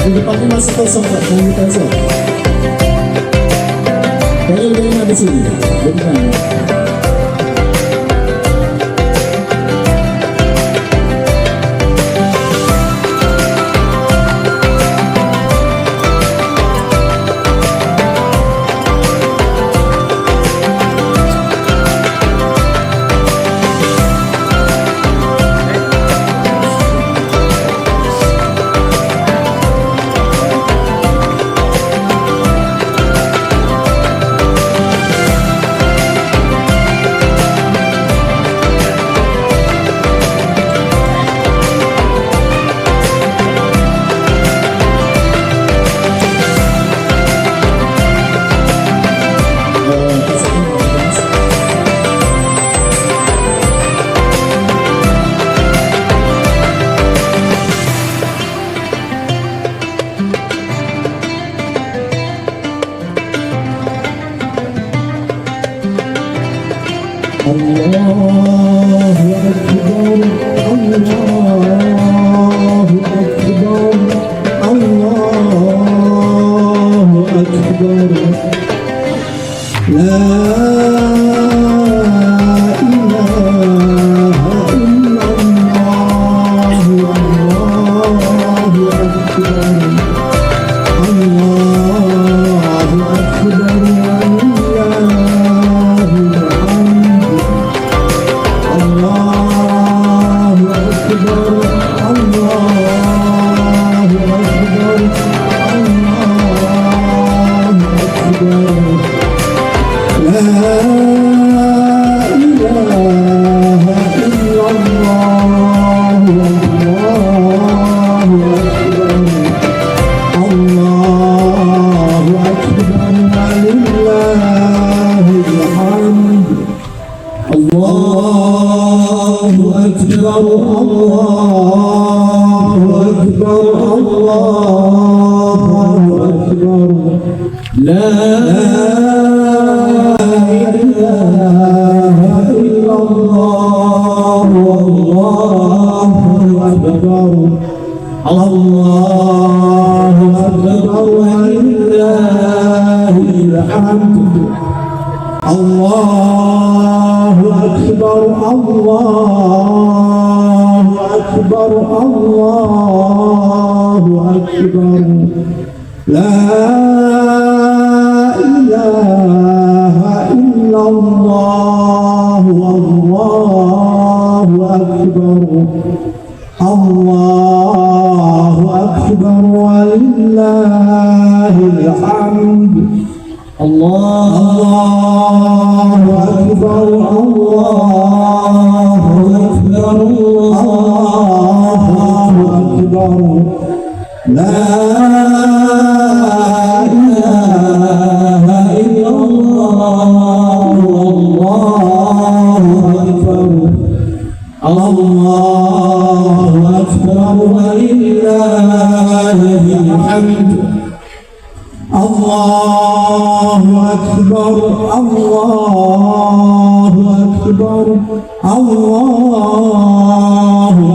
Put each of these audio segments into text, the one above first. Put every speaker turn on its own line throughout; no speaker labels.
Di depannya masih kosong Pak, jangan dipensel. Kayaknya ada di sini, bukan? Allahu Akbar, Allahu Akbar, Allahu Akbar. La ilaha illallah, Allahu Akbar, Allahu Akbar. Allahu Akbar, Allahu Akbar, Allahu Akbar. La ilaha illallah, Allahu Akbar, Allahu Akbar, walillahil hamd. Allahu Akbar, Allahu Akbar, Allahu Akbar. La ilaha illallah, Allahu Akbar, Allahu Akbar, walillahil hamd. Allahu Akbar, Allahu Akbar, Allahu Akbar. La ilaha illallah, Allahu Akbar, Allahu Akbar, walillahil hamd. Allahu Akbar, Allahu Akbar, Allahu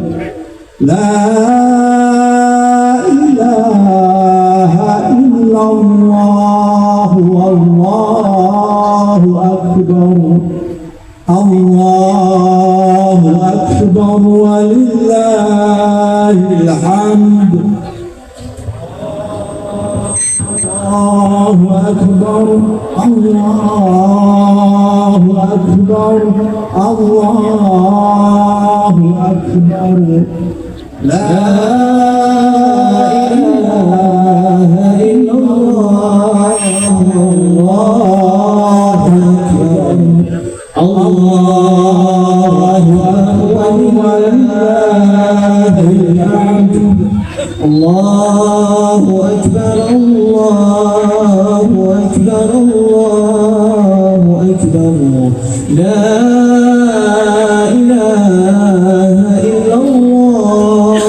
Akbar. La ilaha illallah, Allahu Akbar, Allahu Akbar, walillahil hamd. Allahu Akbar, Allahu Akbar, Allahu Akbar. La ilaha illallah, Allahu Akbar, Allahu Akbar, walillahil hamd. Allahu Akbar, Allahu Akbar, Allahu Akbar. La ilaha illallah,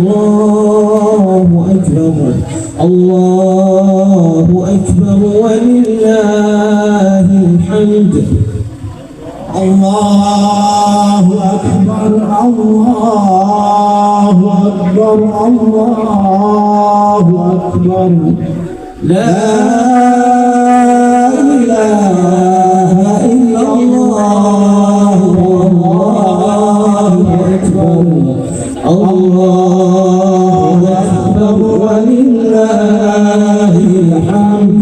Allahu Akbar.
الله أكبر ولله الحمد.
الله أكبر الله أكبر الله أكبر
لا إله إلا الله والله أكبر. الله أكبر ولله الحمد.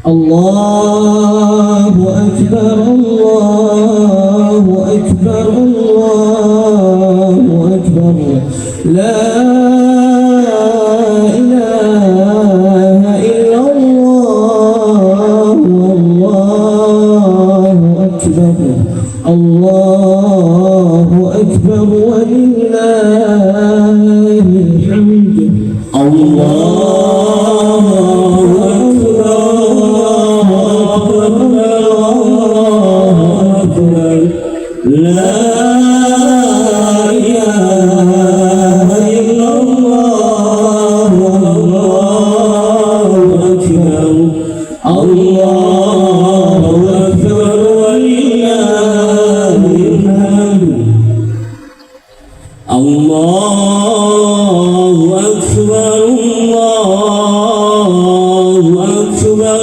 الله أكبر الله أكبر الله أكبر. لا إله إلا الله والله أكبر. الله أكبر ولله الحمد. الله أكبر الله أكبر. لا إله إلا الله والله أكبر. الله أكبر ولله الحمد. الله أكبر الله أكبر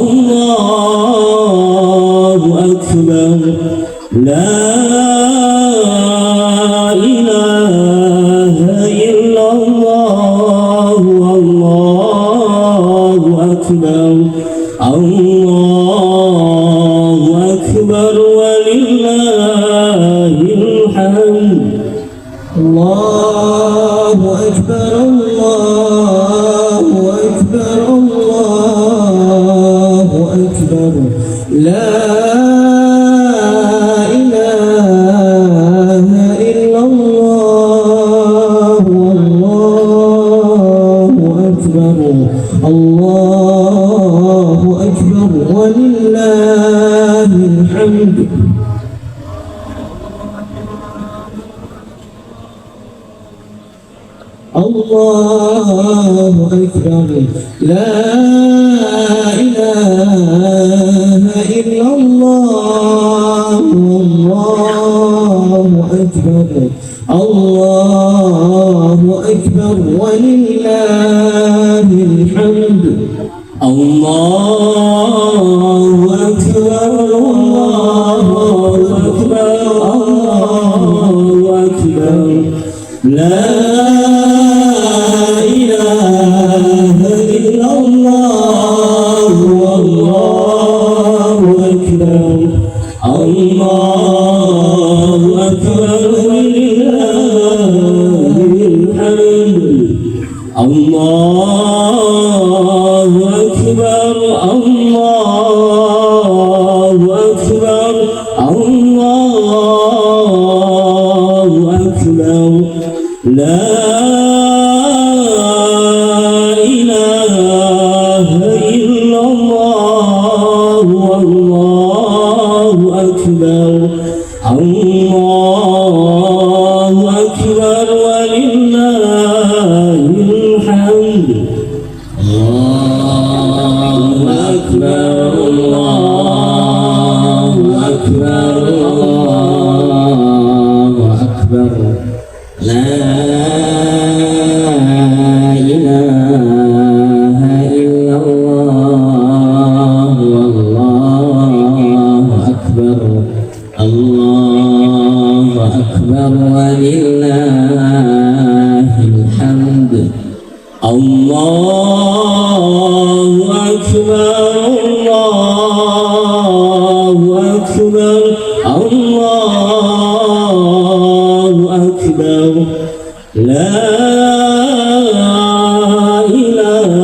الله أكبر. لا إله إلا الله والله أكبر. الله أكبر ولله الحمد. الله أكبر الله أكبر الله أكبر. لا إله إلا الله والله أكبر. الله أكبر ولله الحمد. الله أكبر. لا إله إلا الله والله أكبر. الله أكبر ولله الحمد. الله أكبر الله أكبر الله أكبر. لا إله إلا الله والله أكبر. الله أكبر ولله الحمد. الله أكبر الله أكبر الله أكبر. لا إله إلا الله والله أكبر. الله أكبر ولله الحمد. الله أكبر الله أكبر الله أكبر. لا إله إلا الله والله أكبر. الله أكبر ولله الحمد. الله أكبر الله أكبر الله أكبر. لا إله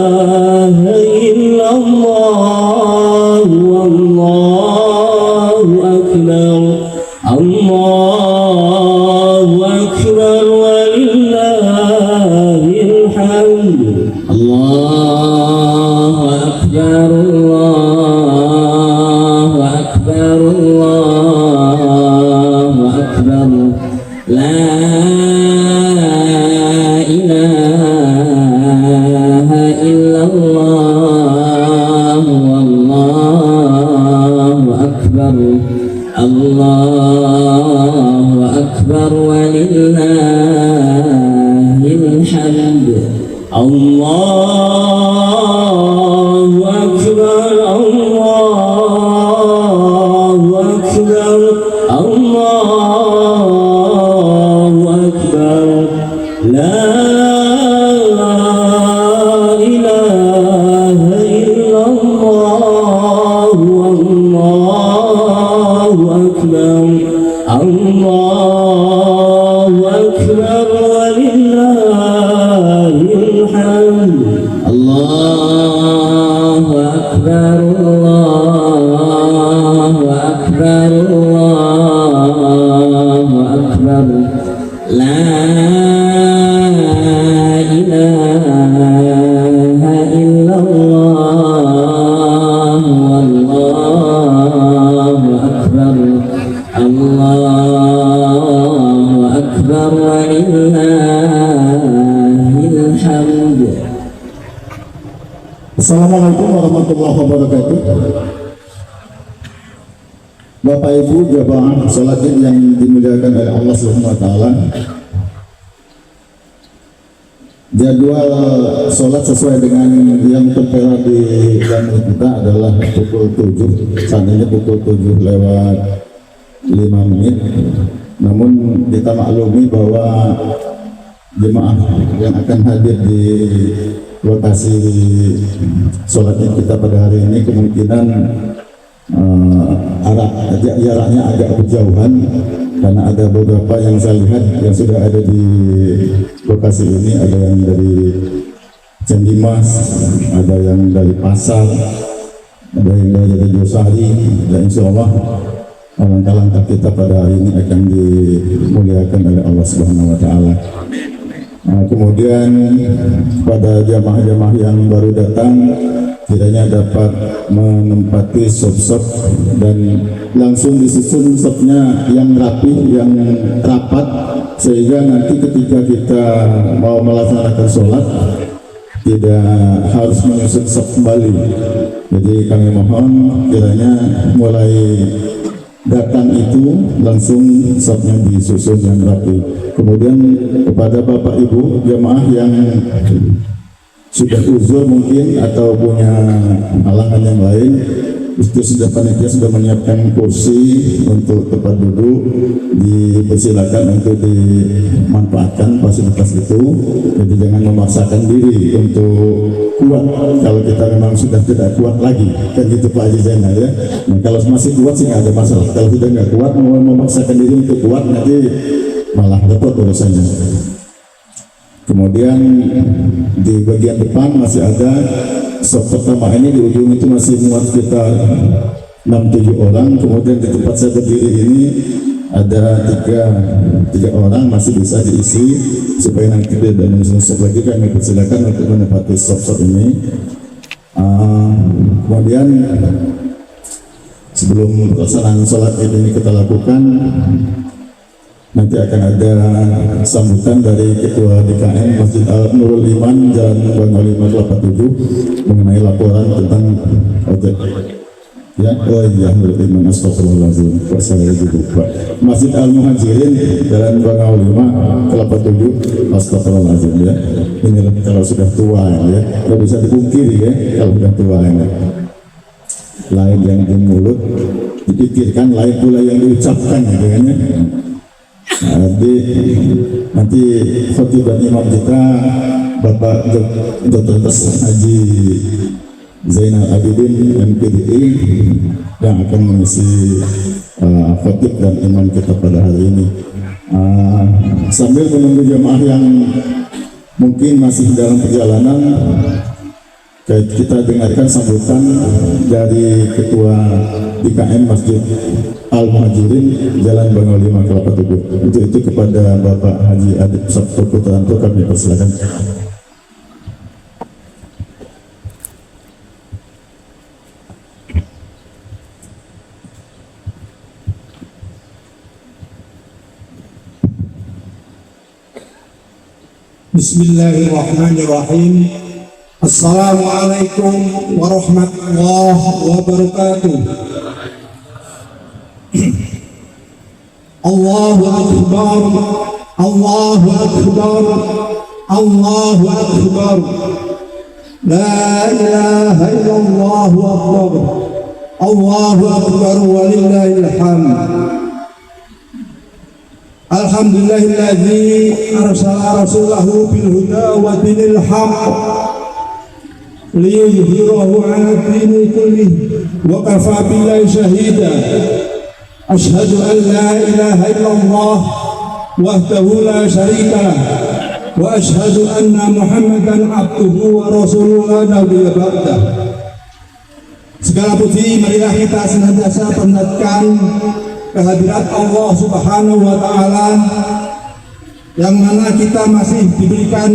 إلا الله والله أكبر. الله أكبر ولله الحمد. الله أكبر الله أكبر الله أكبر. لا إله إلا الله والله أكبر الله أكبر ولله الحمد الله أكبر الله أكبر الله أكبر لا إله إلا الله والله أكبر الله أكبر ولله الحمد الله أكبر الله أكبر الله أكبر لا إله إلا الله والله أكبر الله أكبر ولله الحمد.
Assalamualaikum warahmatullahi wabarakatuh. Bapak Ibu jamaah salat Id yang dimuliakan oleh Allah Subhanahu wa taala. Jadwal sholat sesuai dengan yang tertera di jam kita adalah pukul 7. Seandainya pukul 7 lewat 5 menit. Namun kita maklumi bahwa jemaah yang akan hadir di lokasi sholat kita pada hari ini kemungkinan jaraknya agak berjauhan, karena ada beberapa yang saya lihat yang sudah ada di lokasi ini, ada yang dari Cendimas, ada yang dari Pasar, ada yang dari Josari. Dan insya Allah langkah-langkah kita pada hari ini akan dimuliakan oleh Allah Subhanahu wa taala. Kemudian pada jamaah-jamaah yang baru datang kiranya dapat menempati sop-sop dan langsung disusun sopnya yang rapi, yang rapat, sehingga nanti ketika kita mau melaksanakan sholat tidak harus menyusun sop kembali. Jadi kami mohon kiranya mulai datang itu langsung sopnya disusun yang rapi. Kemudian kepada Bapak Ibu jamaah yang sudah uzur mungkin atau punya halangan yang lain, itu sudah panitia sudah menyiapkan kursi untuk tempat duduk, dipersilakan untuk dimanfaatkan fasilitas itu. Jadi jangan memaksakan diri untuk kuat kalau kita memang sudah tidak kuat lagi, kan gitu Pak Haji Zainal ya. Nah, kalau masih kuat sih nggak ada masalah. Kalau sudah nggak kuat, mau memaksakan diri untuk kuat, nanti malah repot urusannya. Kemudian di bagian depan masih ada sop pertama ini, di ujung itu masih muat sekitar 6-7 orang. Kemudian di tempat saya berdiri ini ada tiga orang, masih bisa diisi supaya nanti tidak menyusun sop lagi. Kami persilakan untuk menempati sop-sop ini. Kemudian sebelum pelaksanaan sholat ini kita lakukan, nanti akan ada sambutan dari Ketua DKM Masjid Al-Nurul Iman Jalan Bang Olima Kelapa 7 mengenai laporan tentang ojek. Ya, oh iya, Nurul Iman, astagfirullahaladzim, kok saya lupa. Masjid Al-Muhajirin Jalan Bang Olima Kelapa 7, astagfirullahaladzim ya. Ini kalau sudah tua ya, nggak bisa dipungkiri ya kalau sudah tua ya. Lain yang di mulut dipikirkan, lain pula yang diucapkan gitu kan ya. Nanti khotib dan imam kita Bapak Dr. Haji Zainal Abidin MPDI yang akan mengisi khotib dan imam kita pada hari ini. Sambil menunggu jemaah yang mungkin masih dalam perjalanan, kita dengarkan sambutan dari Ketua DKM Masjid Al-Muhajirin Jalan Bang Olima Kelapa 7. Untuk itu kepada Bapak Haji Adib Sabto Putranto kami persilakan.
Bismillahirrahmanirrahim. Assalamualaikum warahmatullahi wabarakatuh. Allahu Akbar, Allahu Akbar, Allahu Akbar. La ilaha illallah akbar. Allahu Akbar walillahil hamd. Alhamdulillahilladzi arsala rasulahu bil huda wa dinil haqq liyudhhirahu 'ala dini kullih wa kafa billahi shahida. Asyhadu an la ilaha illallah wahdahu la syarika lah wa asyhadu anna Muhammadan abduhu wa rasuluhu la nabiyya ba'dah. Segala puji marilah kita senantiasa panjatkan kehadirat Allah Subhanahu wa taala yang mana kita masih diberikan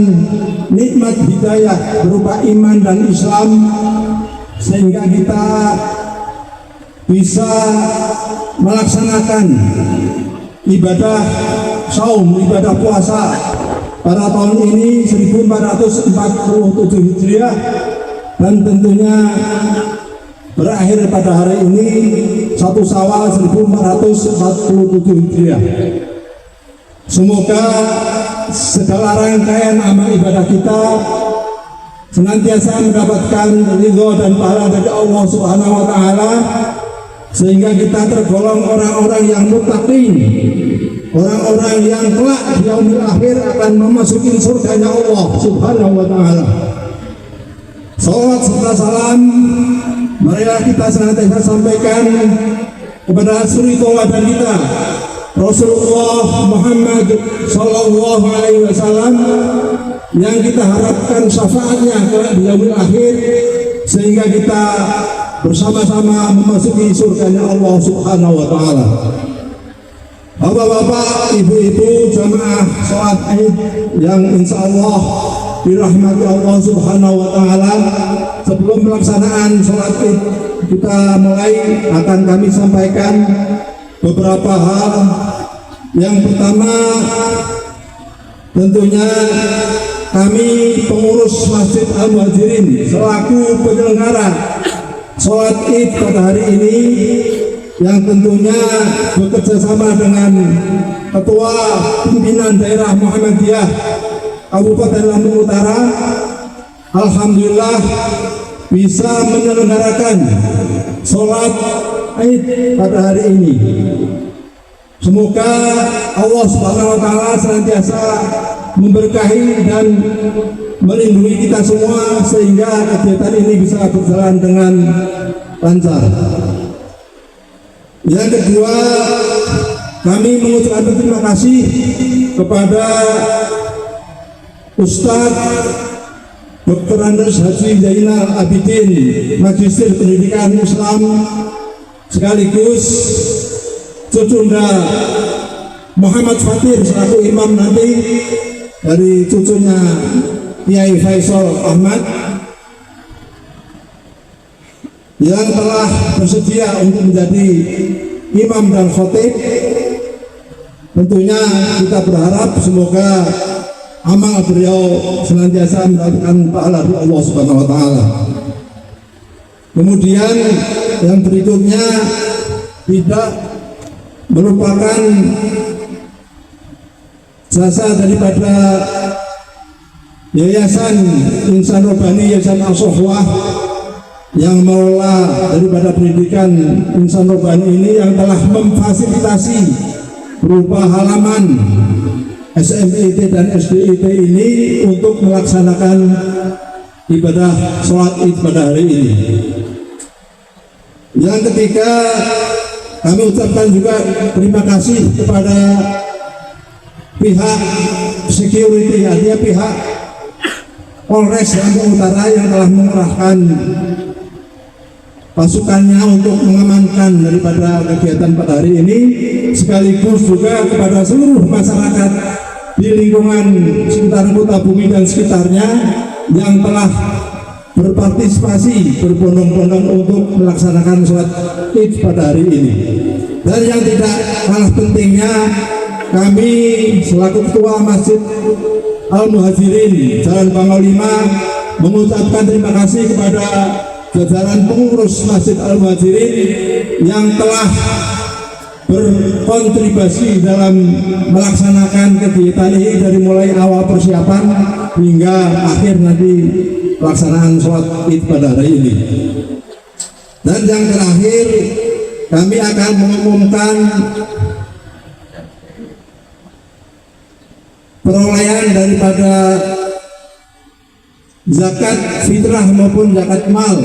nikmat hidayah berupa iman dan Islam sehingga kita bisa melaksanakan ibadah saum, ibadah puasa pada tahun ini 1447 Hijriah dan tentunya berakhir pada hari ini 1 Syawal 1447 Hijriah. Semoga segala rangkaian amal ibadah kita senantiasa mendapatkan ridho dan pahala dari Allah Subhanahu wa taala sehingga kita tergolong orang-orang yang muttaqin, orang-orang yang kelak di yaumil akhir akan memasuki surganya Allah Subhanahu wa taala. Salawat serta salam marilah kita senantiasa sampaikan kepada suri tauladan kita Rasulullah Muhammad sallallahu alaihi wasallam yang kita harapkan syafaatnya kelak di yaumil akhir sehingga kita bersama-sama memasuki surganya Allah Subhanahu wa taala. Bapak-bapak, ibu-ibu, jamaah salat Id yang insyaallah dirahmati Allah Subhanahu wa taala, sebelum pelaksanaan salat Id kita mulai akan kami sampaikan beberapa hal. Yang pertama, tentunya kami pengurus Masjid Al-Muhajirin selaku penyelenggara salat Id pada hari ini yang tentunya bekerja sama dengan Ketua Pimpinan Daerah Muhammadiyah Kabupaten Lampung Utara, alhamdulillah bisa menyelenggarakan sholat Id pada hari ini. Semoga Allah Subhanahu wa taala senantiasa memberkahi dan melindungi kita semua sehingga kegiatan ini bisa berjalan dengan lancar. Yang kedua, kami mengucapkan terima kasih kepada Ustadz Dr. Andes Haji Zainal Abidin, Magister Pendidikan Islam sekaligus cucunda Muhammad Fatir selaku imam nanti dari cucunya Kiai Faisal Ahmad yang telah bersedia untuk menjadi imam dan khotib. Tentunya kita berharap semoga amal beliau senantiasa mendapatkan pahala dari Allah Subhanahu wa taala. Kemudian yang berikutnya tidak merupakan jasa daripada Yayasan Insan Robbani Yayasan Al-Sohwah yang mengelola daripada pendidikan Insan Robbani ini yang telah memfasilitasi berupa halaman SMIT dan SDIT ini untuk melaksanakan ibadah sholat Id pada hari ini. Yang ketiga, kami ucapkan juga terima kasih kepada pihak security, artinya pihak Polres Lampung Utara yang telah mengerahkan pasukannya untuk mengamankan daripada kegiatan pada hari ini, sekaligus juga kepada seluruh masyarakat di lingkungan sekitar Kota Bumi dan sekitarnya yang telah berpartisipasi berbondong-bondong untuk melaksanakan sholat Id pada hari ini. Dan yang tidak kalah pentingnya, kami selaku Ketua Masjid Al-Muhajirin Jalan Bangau 5 mengucapkan terima kasih kepada jajaran pengurus Masjid Al-Muhajirin yang telah berkontribusi dalam melaksanakan kegiatan ini dari mulai awal persiapan hingga akhir nanti pelaksanaan sholat Id pada hari ini. Dan yang terakhir, kami akan mengumumkan perolehan daripada zakat fitrah maupun zakat mal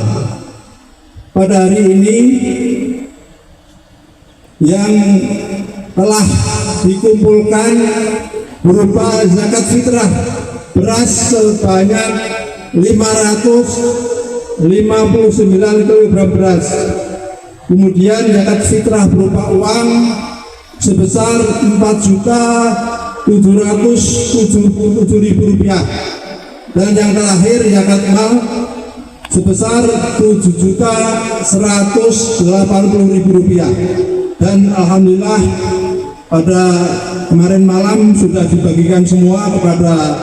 pada hari ini yang telah dikumpulkan berupa zakat fitrah beras sebanyak 559 kg beras. Kemudian zakat fitrah berupa uang sebesar 4.777.000 rupiah. Dan yang terakhir zakat mal sebesar 7.180.000 rupiah. Dan alhamdulillah pada kemarin malam sudah dibagikan semua kepada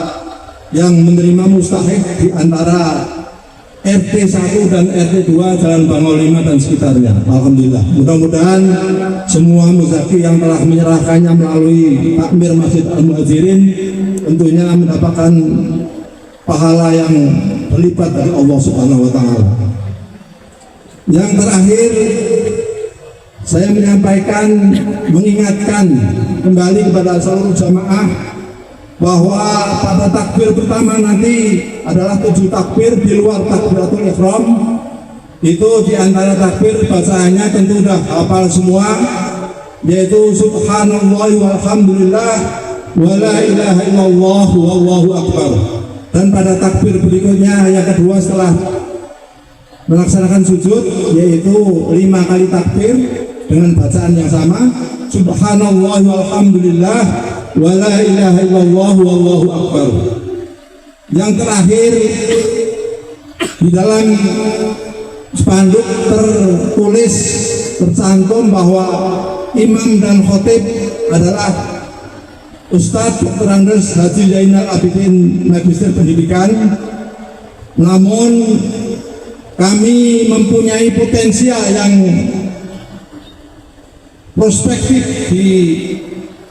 yang menerima mustahik di antara RT 1 dan RT 2 Jalan Bangau 5 dan sekitarnya. Alhamdulillah. Mudah-mudahan semua muzaki yang telah menyerahkannya melalui takmir Masjid Al-Muhajirin tentunya mendapatkan pahala yang berlipat dari Allah Subhanahu wa taala. Yang terakhir, saya mengingatkan kembali kepada seluruh jamaah bahwa pada takbir pertama nanti adalah 7 takbir di luar takbiratul ihram. Itu di antara takbir bacaannya tentu sudah hafal semua, yaitu subhanallah walhamdulillah wa la ilaha illallah wallahu akbar. Dan pada takbir berikutnya yang kedua setelah melaksanakan sujud, yaitu 5 kali takbir dengan bacaan yang sama, subhanallah walhamdulillah wa la ilaha illallah wallahu akbar. Yang terakhir, di dalam spanduk tercantum bahwa imam dan khotib adalah Ustadz Dr. Andes Haji Zainal Abidin Magister Pendidikan. Namun kami mempunyai potensial yang prospektif di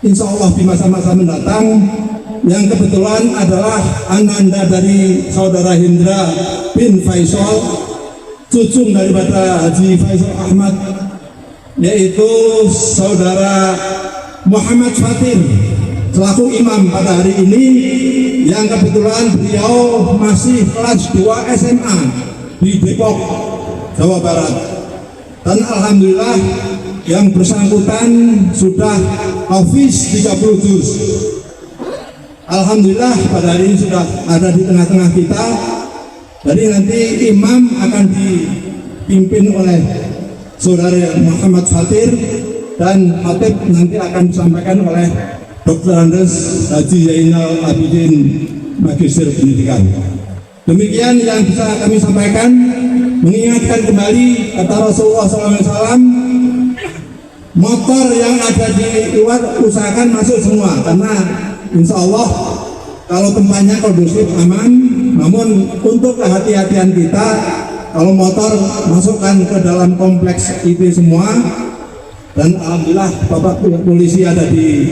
insya Allah di masa-masa mendatang, yang kebetulan adalah ananda dari saudara Hendra bin Faisal, cucung daripada Haji Faisal Ahmad, yaitu saudara Muhammad Fatir selaku imam pada hari ini, yang kebetulan beliau masih kelas 2 SMA di Depok, Jawa Barat. Dan alhamdulillah yang bersangkutan sudah hafiz 30 juz. Alhamdulillah pada hari ini sudah ada di tengah-tengah kita. Jadi nanti imam akan dipimpin oleh saudara Muhammad Fatir, dan khatib nanti akan disampaikan oleh Dr. Andes Haji Zainal Abidin Magister Pendidikan. Demikian yang bisa kami sampaikan, mengingatkan kembali kata Rasulullah SAW, motor yang ada di luar usahakan masuk semua, karena insya Allah kalau tempatnya kondusif aman. Namun untuk kehati-hatian kita, kalau motor masukkan ke dalam kompleks itu semua. Dan alhamdulillah Bapak polisi ada di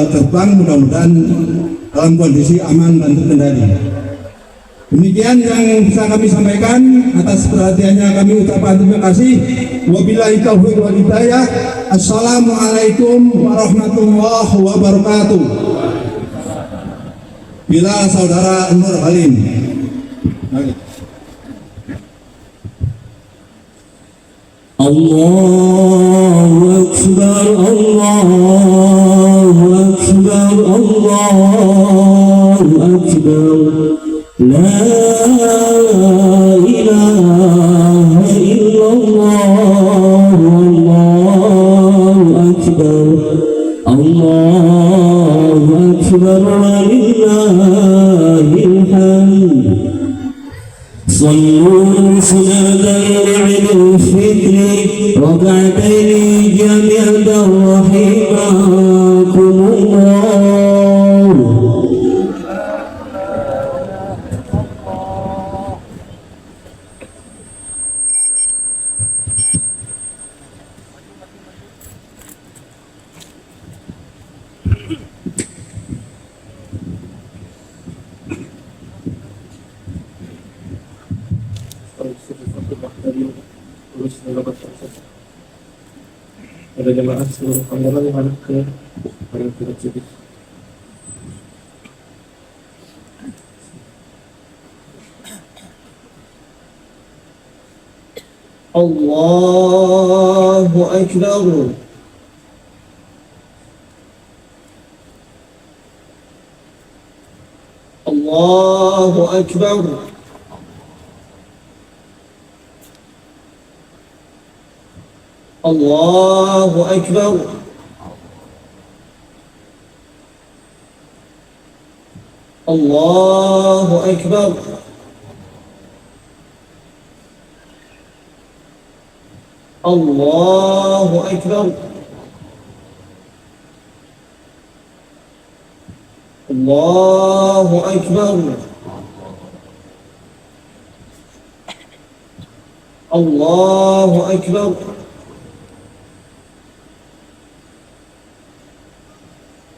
gerbang, mudah-mudahan dalam kondisi aman dan terkendali. Demikian yang bisa kami sampaikan. Atas perhatiannya kami ucapkan terima kasih. Wabillahi taufiq wal hidayah. Assalamualaikum warahmatullahi wabarakatuh. Bila saudara Nur Halim.
Allahu Akbar, Allahu Akbar, Allahu Akbar. La ilaha illallah, Allahu Akbar, Allahu Akbar, walillahil hamd. صلوا صلاة عيد الفطر ركعتين جميعا رحمكم الله.
terus mendapat proses pada jemaah seluruh pandangan yang ke masjid. Allahu Akbar. Allahu Akbar. Allahu Akbar. Allahu Akbar. Allahu Akbar. Allahu Akbar. Allahu Akbar.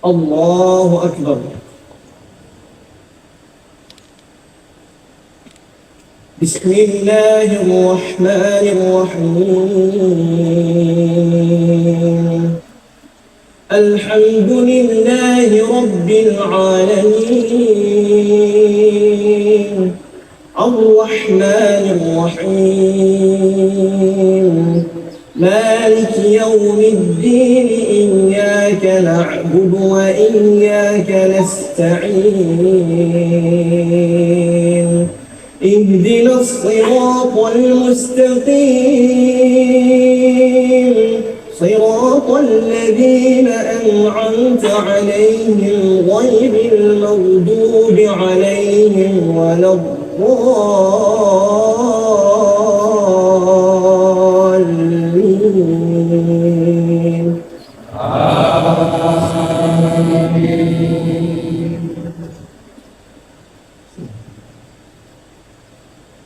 Allahu Akbar. Bismillahirrahmanirrahim. Alhamdulillahi Rabbil alamin. Ar-Rahmanir-Rahim. مالك يوم الدين إياك نعبد وإياك نستعين اهدنا الصراط المستقيم صراط الذين أنعمت عليهم غير المغضوب عليهم ولا الضالين.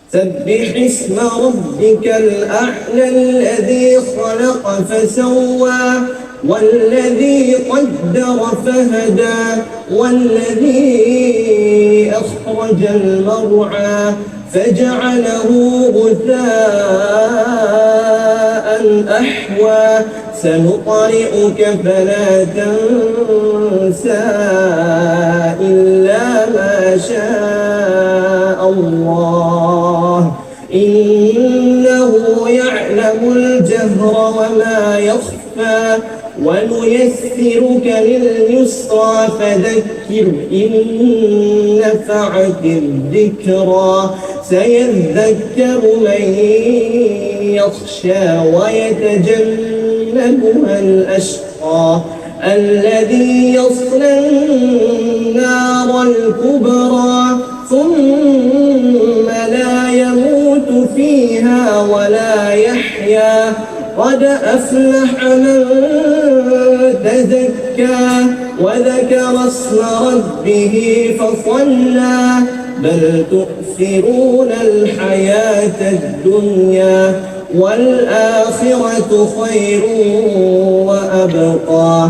سبح اسم ربك الأعلى الذي خلق فسوى والذي قدر فهدى والذي أخرج المرعى فجعله غثاء أحوى سنقرئك فلا تنسى إلا ما شاء الله إنه يعلم الجهر وما يخفى ونيسرك لليسرى فذكر إن نفعت الذكرى سيذكر من يخشى ويتجنبها الأشقى الذي يصلى النار الكبرى ثم لا يموت فيها ولا يحيا قد أفلح من تزكى وذكر اسم ربه فصلى بل تؤثرون الحياة الدنيا والآخرة خير وأبقى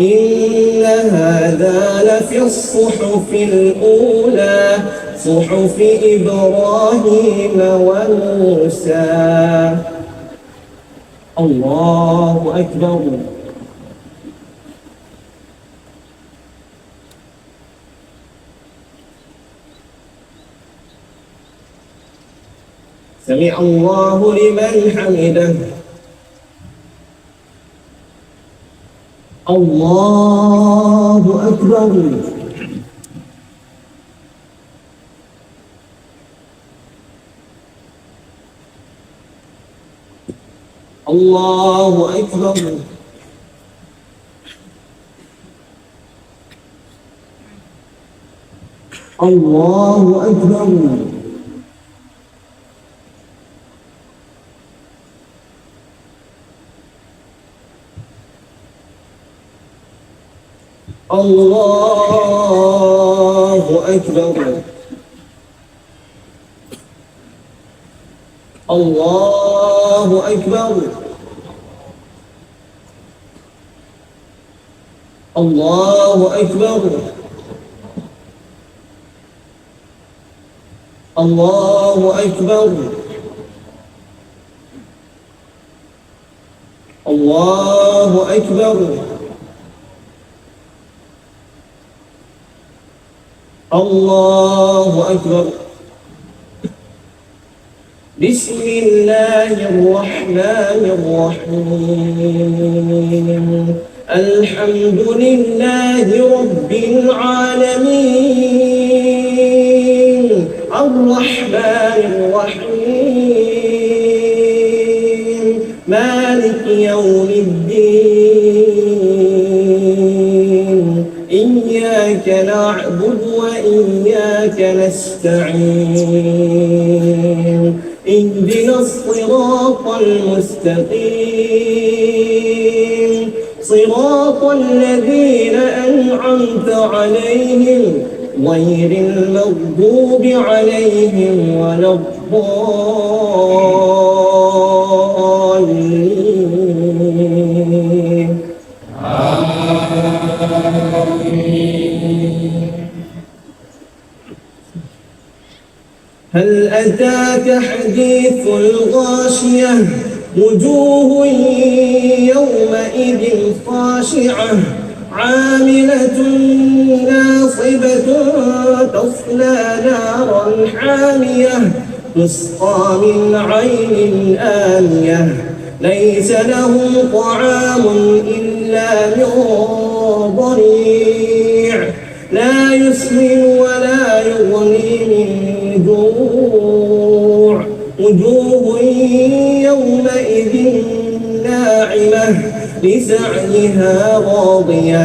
إن هذا لفي الصحف الأولى صحف إبراهيم وموسى. الله أكبر. سمع الله لمن حمده. الله أكبر. الله أكبر. الله أكبر. الله أكبر. الله أكبر. الله أكبر. الله أكبر.
الله أكبر الله أكبر. بسم الله الرحمن الرحيم. الحمد لله رب العالمين الرحمن الرحيم مالك يوم الدين إياك نعبد وإياك نستعين اهدنا الصراط المستقيم صراط الذين أنعمت عليهم غير المغضوب عليهم ولا الضالين. هل أتاك حديث الغاشية وجوه يومئذ خاشعة عاملة ناصبة تصلى نارا حامية تسقى من عين آنية ليس لهم طعام إلا من ضريع لا يسمن ولا يغني من جوع وجوه يومئذ ناعمة لسعيها راضية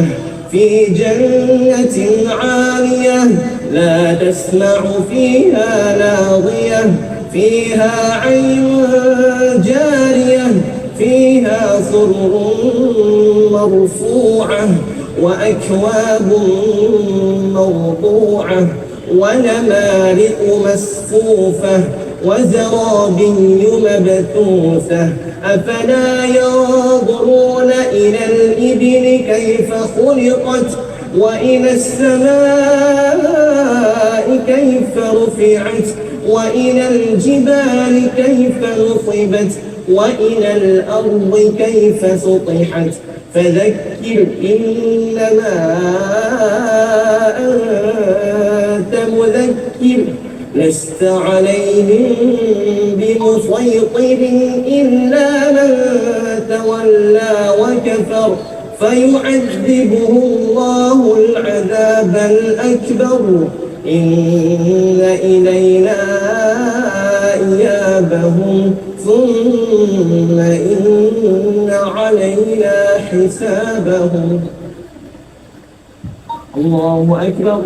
في جنة عالية لا تسمع فيها لاغية فيها عين جارية فيها سرر مرفوعة وأكواب موضوعة ونمارق مصفوفة وزرابي مبثوثة أفلا ينظرون إلى الإبل كيف خلقت وإلى السماء كيف رفعت وإلى الجبال كيف نصبت وإلى الأرض كيف سطحت فذكر إنما أنت مذكر لست عليهم بمسيطر إلا من تولى وكفر فيعذبه الله العذاب الأكبر إن إلينا إيابهم ثم إن علينا حسابهم. الله أكبر.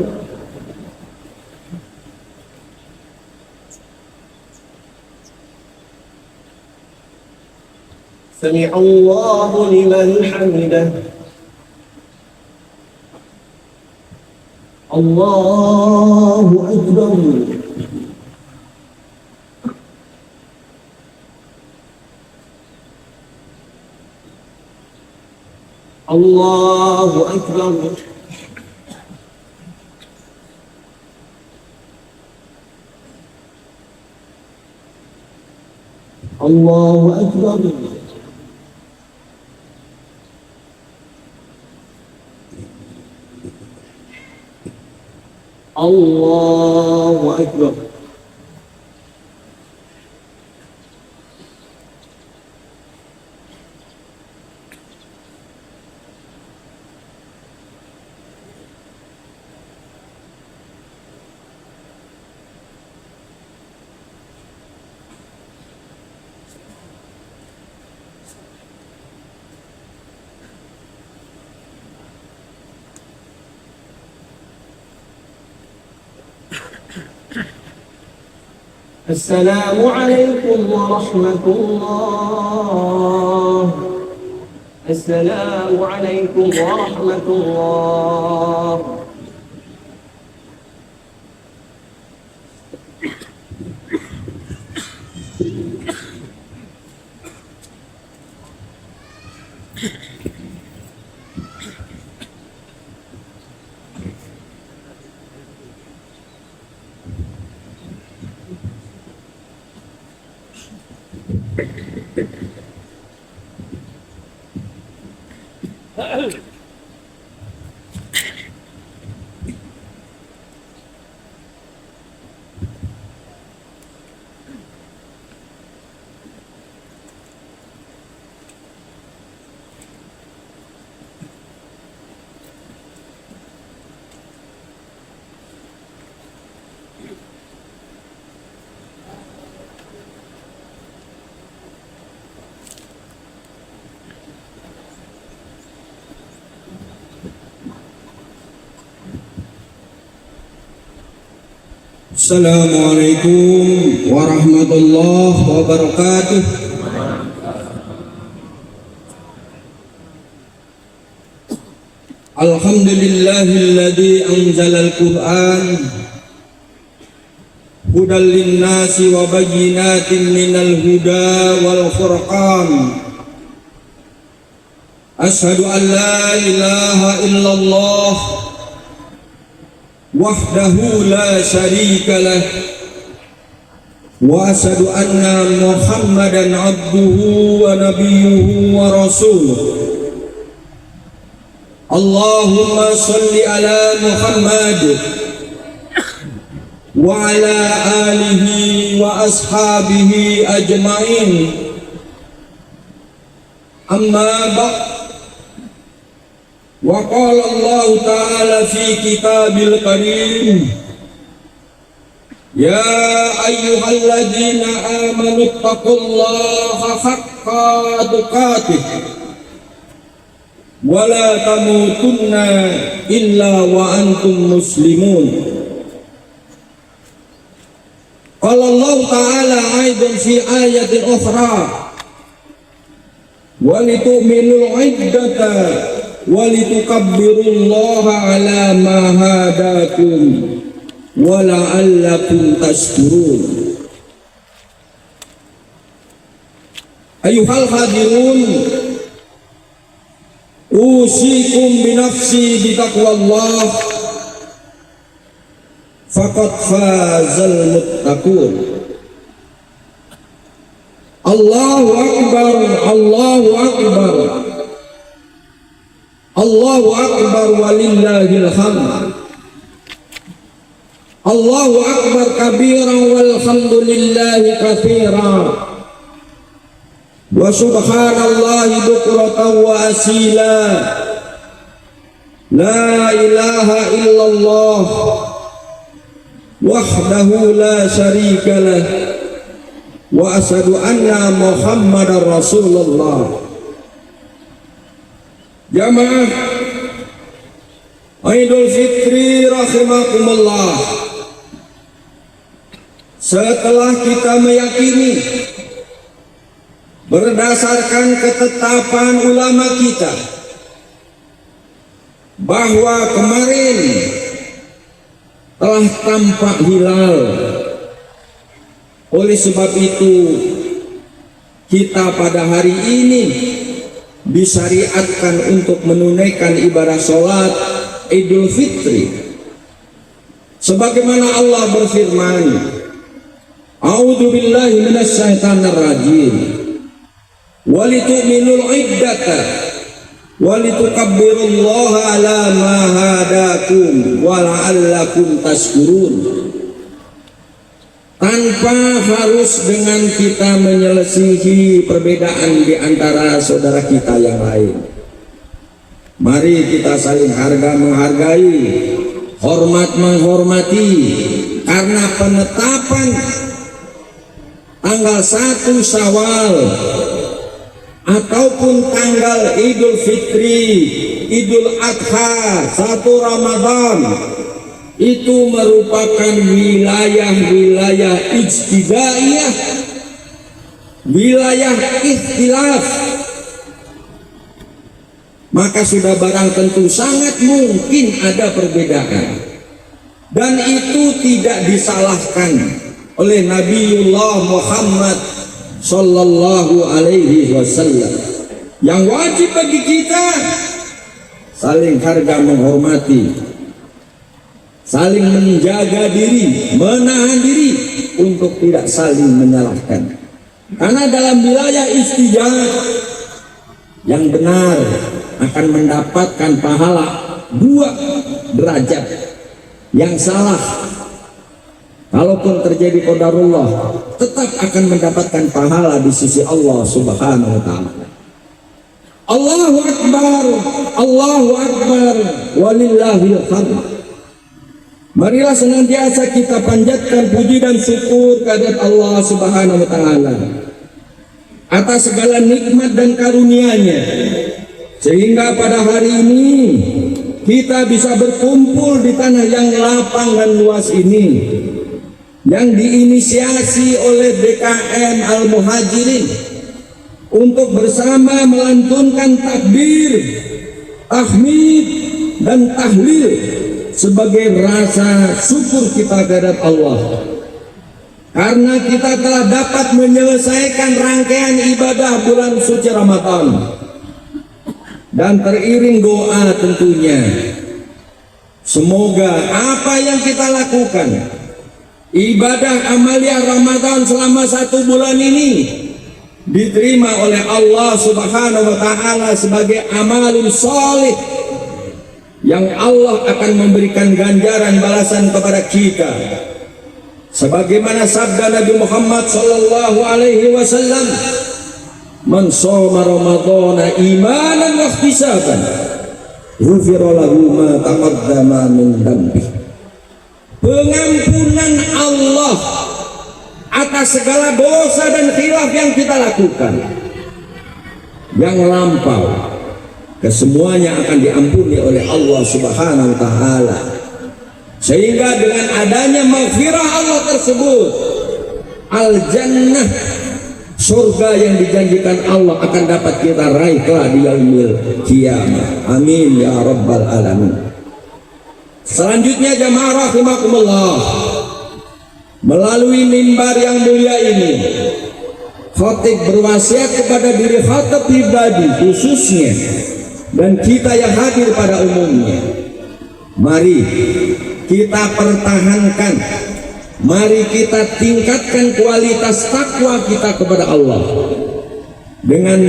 سمع الله لمن حمده. الله أكبر. الله أكبر. الله أكبر. الله أكبر. السلام عليكم ورحمة الله. السلام عليكم ورحمة الله. Assalamualaikum warahmatullahi wabarakatuh. Alhamdulillahilladzi anzalal Qur'an hudan linnasi wa bayyinatin minal huda wal furqan. Asyhadu an la ilaha illallah wahdahu la syarika lah wa asyhadu anna Muhammadan abduhu wa nabiyyuhu wa rasuluh. Allahumma salli ala Muhammad wa ala alihi wa ashabihi ajma'in. Amma ba'd. Wa qala Allah ta'ala fi kitabil karim, ya ayyuhalladzina amanu taqullaha haqqa tuqatih wa la tamutunna illa wa antum muslimun. Qala Allah ta'ala aidan fi ayatin ukhra, wa litu'minul iddata walitukabbirullaha ala ma hadakum wa la'allakum tashkurun. Ayuhal hadirun, usikum binafsi bitaqwallah faqad fazal muttaqun. Allahu akbar, Allahu akbar, Allahu akbar walillahil hamd. Allahu akbar kabiran walhamdulillahi katsiran wa subhanallahi bukratan wa asila. La ilaha illallah wahdahu la syarika lah wa asyhadu anna Muhammadar Rasulullah. Jamaah Idul Fitri rahimakumullah. Setelah kita meyakini berdasarkan ketetapan ulama kita bahwa kemarin telah tampak hilal, oleh sebab itu kita pada hari ini disyariatkan untuk menunaikan ibadah sholat Idul Fitri sebagaimana Allah berfirman, a'udzu billahi minasy syaithanir rajim, walitu'minul iddata walitukabbirullaha ala ma hadakum wa la'allakum tashkurun. Tanpa harus dengan kita menyelisihi perbedaan di antara saudara kita yang lain, mari kita saling harga menghargai, hormat menghormati, karena penetapan tanggal 1 Syawal ataupun tanggal Idul Fitri, Idul Adha, 1 Ramadan itu merupakan wilayah-wilayah ijtidaiyah, wilayah ikhtilaf. Maka sudah barang tentu sangat mungkin ada perbedaan, dan itu tidak disalahkan oleh Nabiullah Muhammad sallallahu alaihi wasallam. Yang wajib bagi kita saling harga menghormati, saling menjaga diri, menahan diri untuk tidak saling menyalahkan. Karena dalam wilayah istijab yang benar akan mendapatkan pahala 2 derajat. Yang salah, kalaupun terjadi qadarullah, tetap akan mendapatkan pahala di sisi Allah Subhanahu wa taala. Allahu akbar, Allahu akbar, walillahil hamd. Marilah senantiasa kita panjatkan puji dan syukur kehadirat Allah Subhanahu wa taala atas segala nikmat dan karunia-Nya, sehingga pada hari ini kita bisa berkumpul di tanah yang lapang dan luas ini, yang diinisiasi oleh BKM Al-Muhajirin untuk bersama melantunkan takbir, tahmid, dan tahlil sebagai rasa syukur kita kepada Allah, karena kita telah dapat menyelesaikan rangkaian ibadah bulan suci Ramadan. Dan teriring doa tentunya, semoga apa yang kita lakukan, ibadah amaliyah Ramadan selama 1 bulan ini, diterima oleh Allah Subhanahu wa taala sebagai amalun sholih, yang Allah akan memberikan ganjaran balasan kepada kita, sebagaimana sabda Nabi Muhammad sallallahu alaihi wasallam, man shoma ramadhana imanan wa ihtisaban ghufira lahu ma taqaddama min dhanbi. Pengampunan Allah atas segala dosa dan khilaf yang kita lakukan yang lampau, kesemuanya akan diampuni oleh Allah Subhanahu wa taala, sehingga dengan adanya maghfirah Allah tersebut, al-jannah, surga yang dijanjikan Allah akan dapat kita raih kelak di yaumil qiyamah. Amin ya rabbal alamin. Selanjutnya jamaah rahimakumullah, melalui mimbar yang mulia ini, khatib berwasiat kepada diri khatib pribadi khususnya dan kita yang hadir pada umumnya, mari kita pertahankan, mari kita tingkatkan kualitas takwa kita kepada Allah dengan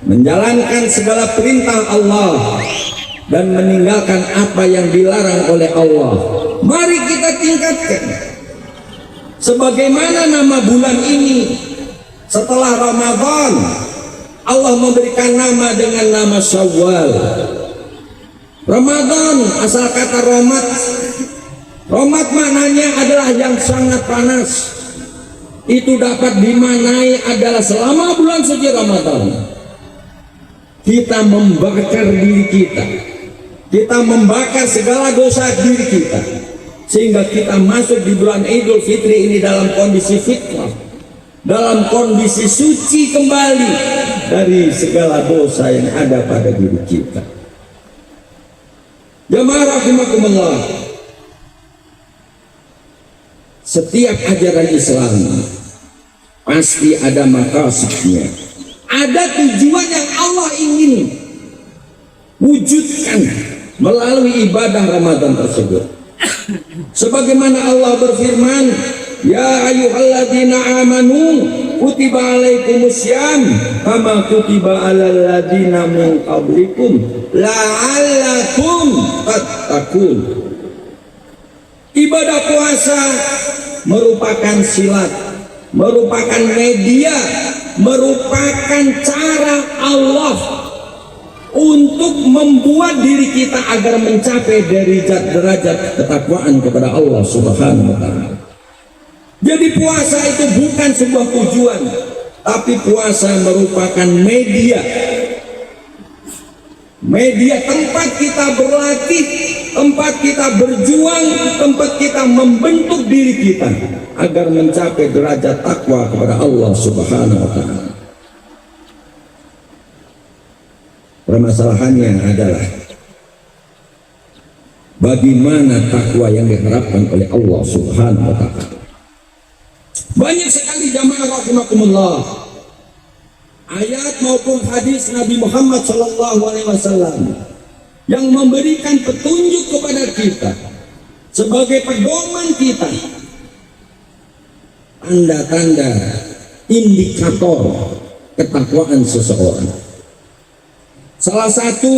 menjalankan segala perintah Allah dan meninggalkan apa yang dilarang oleh Allah. Mari kita tingkatkan sebagaimana nama bulan ini setelah Ramadan Allah memberikan nama dengan nama Syawal. Ramadan asal kata romat. Romat maknanya adalah yang sangat panas. Itu dapat dimaknai adalah selama bulan suci Ramadan kita membakar diri kita membakar segala dosa diri kita, sehingga kita masuk di bulan Idul Fitri ini dalam kondisi fitrah, dalam kondisi suci kembali dari segala dosa yang ada pada diri kita. Jamaah rahimakumullah, setiap ajaran Islam pasti ada maqasidnya, ada tujuan yang Allah ingin wujudkan melalui ibadah Ramadan tersebut. Sebagaimana Allah berfirman, ya ayyuhalladzina amanu kutiba alaikumussyam kama kutiba alal ladzina min qablikum la'allakum tattaqun. Ibadah puasa merupakan silat, merupakan media, merupakan cara Allah untuk membuat diri kita agar mencapai derajat ketakwaan kepada Allah Subhanahu wa taala. Jadi puasa itu bukan sebuah tujuan, tapi puasa merupakan media tempat kita berlatih, tempat kita berjuang, tempat kita membentuk diri kita agar mencapai derajat takwa kepada Allah Subhanahu wa taala. Permasalahannya adalah bagaimana takwa yang diharapkan oleh Allah Subhanahu wa taala. Banyak sekali jamaah rahimakumullah ayat maupun hadis Nabi Muhammad SAW yang memberikan petunjuk kepada kita sebagai pedoman kita, tanda-tanda indikator ketakwaan seseorang. salah satu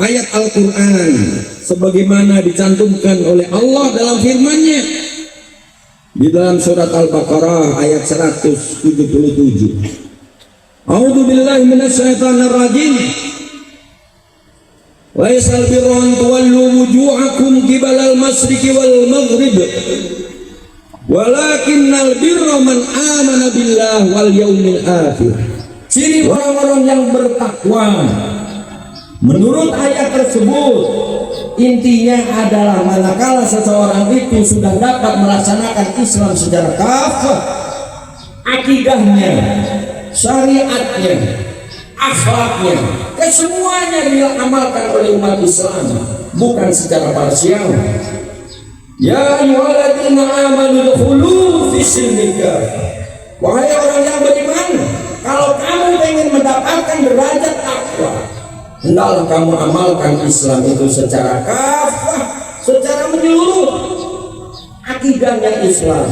ayat Al-Quran sebagaimana dicantumkan oleh Allah dalam firman-Nya di dalam surat Al-Baqarah ayat 177. A'udzu billahi minasyaitonir rajim. Wa yasal birran tuwallu wujuhakum qibalal masyriqi wal maghrib. Walakinnal birra man amana billahi wal yaumil akhir. Ciri orang-orang yang bertakwa menurut ayat tersebut intinya adalah manakala seseorang itu sudah dapat melaksanakan Islam secara kafah, akidahnya, syariatnya, akhlaknya, kesemuanya diamalkan oleh umat Islam, bukan secara parsial. Ya ayyuhalladzina amanu dukhulu fis-silmi kafah. Wahai orang yang beriman, kalau kamu ingin mendapatkan derajat takwa, hendaklah kamu amalkan Islam itu secara kafah, secara menyeluruh. Akidahnya Islam,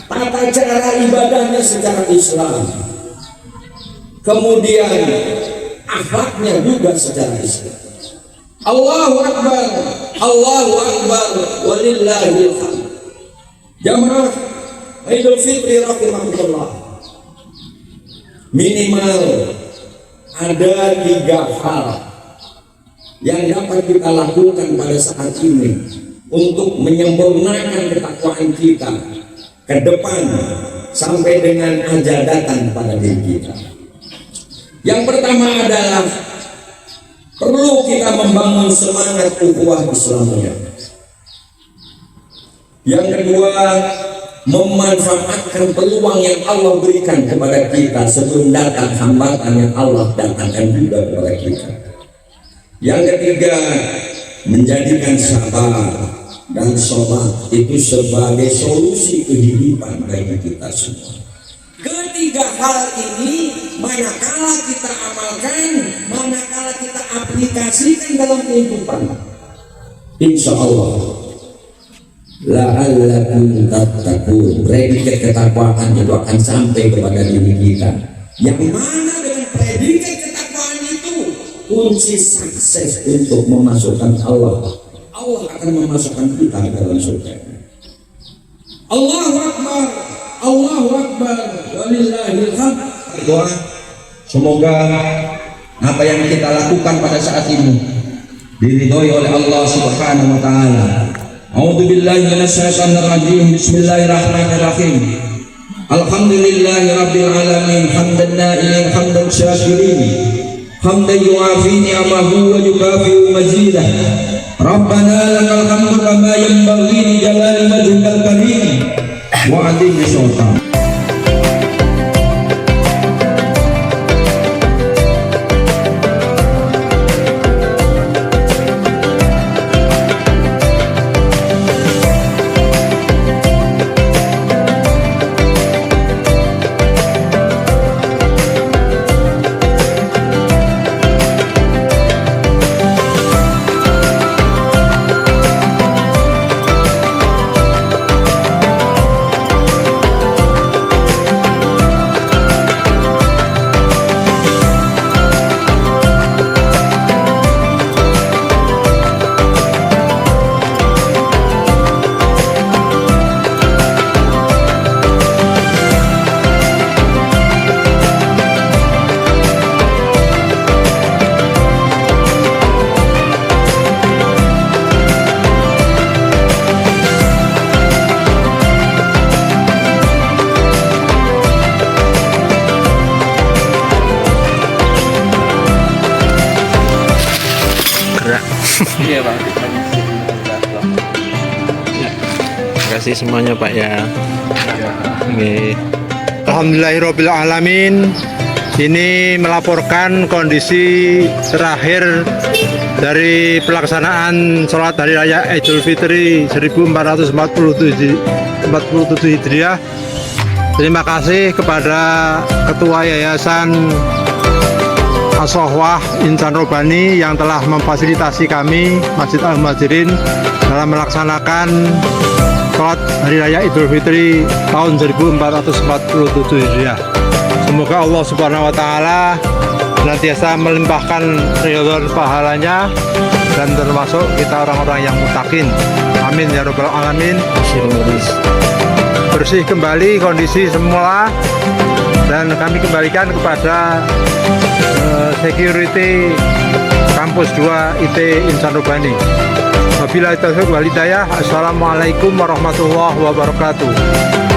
tata cara ibadahnya secara Islam, kemudian akhlaknya juga secara Islam. Allahu Akbar, Allahu Akbar, walillahil hamd. Jamaah Idul Fitri rahimahullah, minimal ada 3 hal yang dapat kita lakukan pada saat ini untuk menyempurnakan ketakwaan kita ke depan sampai dengan ajal datang pada diri kita. Yang pertama adalah perlu kita membangun semangat ukhuwah Islamiyah. Yang kedua, memanfaatkan peluang yang Allah berikan kepada kita sebelum datang hambatan yang Allah datangkan juga kepada kita. Yang ketiga, menjadikan sabar dan sholat itu sebagai solusi kehidupan bagi kita semua. Ketiga hal ini manakala kita amalkan, manakala kita aplikasikan dalam kehidupan, insya Allah la'allakum tattaqun, predikat ketakwaan itu akan sampai kepada diri kita. Yang mana dengan predikat ketakwaan itu kunci sukses untuk memasukkan Allah akan memasukkan kita ke dalam surga. Allahu Akbar, Allahu Akbar, walillahil hamd. Doa semoga apa yang kita lakukan pada saat ini diridhoi oleh Allah Subhanahu wa taala. A'udzu billahi minasyaitonir rajim. Bismillahirrahmanirrahim. Alhamdulillahirabbil alamin, hamdan na'imin, hamdan syakirin, hamdan yu'afi ni'amahu wa yukafi'u mazidah. Rabbana lakal hamdu kama yanbaghi li jalali wajhikal karim wa 'azimi sultan.
Iya Pak. Terima kasih semuanya Pak ya. Oke.
Alhamdulillahirabbil alamin. Ini melaporkan kondisi terakhir dari pelaksanaan sholat hari raya Idul Fitri 1447 Hijriah. Terima kasih kepada Ketua Yayasan As-Sohwah Insan Robani yang telah memfasilitasi kami Masjid Al-Muhajirin dalam melaksanakan sholat hari raya Idul Fitri tahun 1447 Hijriah.
Semoga Allah Subhanahu wa taala senantiasa melimpahkan ridho pahalanya dan termasuk kita orang-orang yang mutakin. Amin ya rabbal alamin. Bersih kembali kondisi semula dan kami kembalikan kepada security kampus 2 IT Insan Robani. Wabillahi taufiq wal hidayah. Assalamualaikum warahmatullahi wabarakatuh.